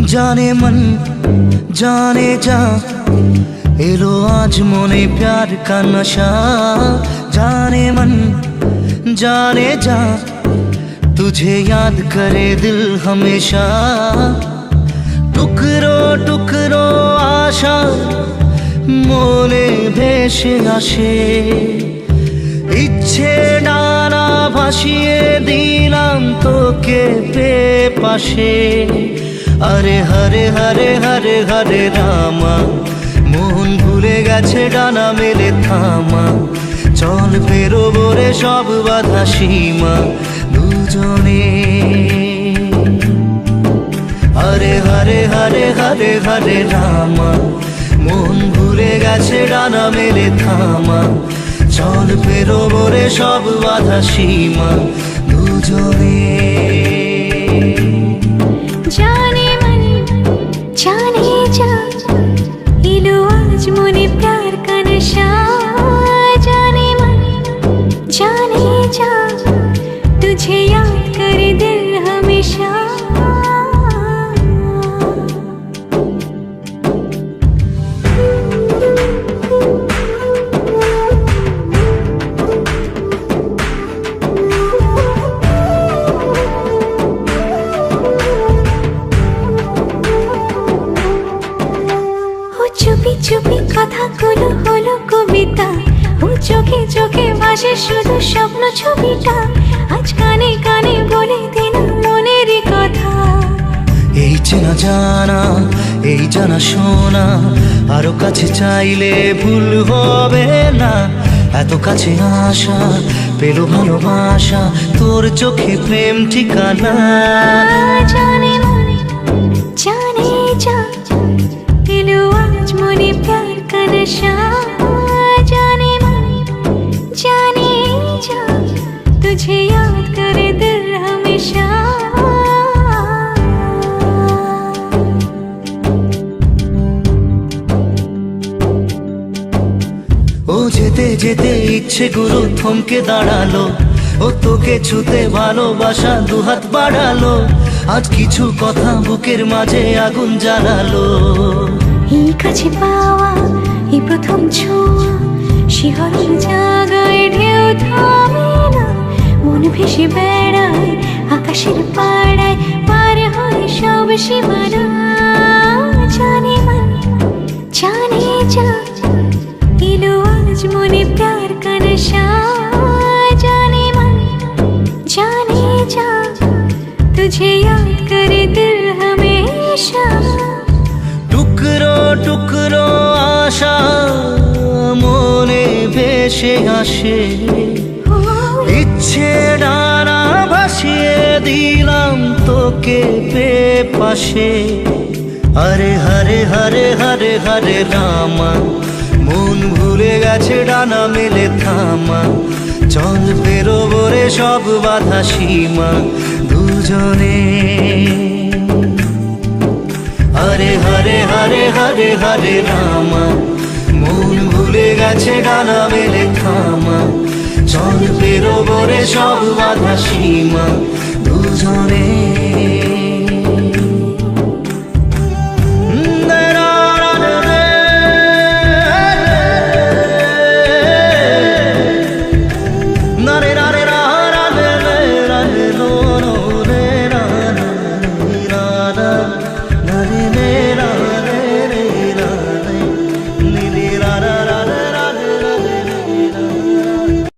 जाने मन जाने जा एलो आज मोने प्यार का नशा। जाने मन जाने जा तुझे याद करे दिल हमेशा। टुकरो टुकरो आशा मोने भेसे आसे इच्छे डाना भासिए दिलाम तोके पाशे। अरे हरे हरे हरे हरे रामा मन भूले गेछे डाना मेले थामा। चल पेरोबो रे सब बाधा सीमा दुजने। हरे हरे हरे हरे हरे रामा मन भूले गेछे डाना मेले थामा। चल पेरोबो रे सब बाधा सीमा दुजने। जाने मन जाने जा एलो आज मोने प्यार का नशा। जाने मन जाने जा तुझे याद करे दिल हमेशा। चुपी चुपी কথাগুলো হলো কবিতা। ও চোখে চোখে ভাসে শুধু স্বপ্ন ছবিটা। আজ কানে কানে বলে দিলাম মনের কথা। এই চেনা জানা এই জানা শোনা আরো কাছে চাইলে ভুল হবে না। এত কাছে আসা পেলো ভালোবাসা তোর চোখে প্রেম ঠিকানা। জানে মন জানে যা एलो आज मोने प्यार का नशा। जाने मन जाने जा तुझे याद करे दिल हमेशा। ও যেতে যেতে ইচ্ছে গুলো থমকে দাঁড়ালো। ও তোকে ছুতে ভালোবাসা দুহাত বাড়ালো। আজ কিছু কথা বুকের মাঝে আগুন জ্বালালো। এই কাছে পাওয়া এই প্রথম ছোঁয়া শিহরণ জাগায় ঢেউ থামে না। মন ভেসে বেড়ায় আকাশের পাড়ায় পার হয় সব সীমানা। জানে মন জানে যা এলো আজ মোনে প্যার কা নশা। জানে মন জানে যা तुझे याद करे दिल हमेशा। टुकरो टुकरो आशा मोने भेसे आसे इच्छे डाना भासिए दिलाम तोके पाशे। अरे हरे हरे हरे हरे रामा मन भूले गेछे डाना मेले थामा। चल पेरोबो रे सब बाधा सीमा दुजने। हरे हरे हरे हरे हरे रामा मन भूले गेछे डाना मेले थामा। चल पेरोबो रे सब बाधा सीमा दुजने।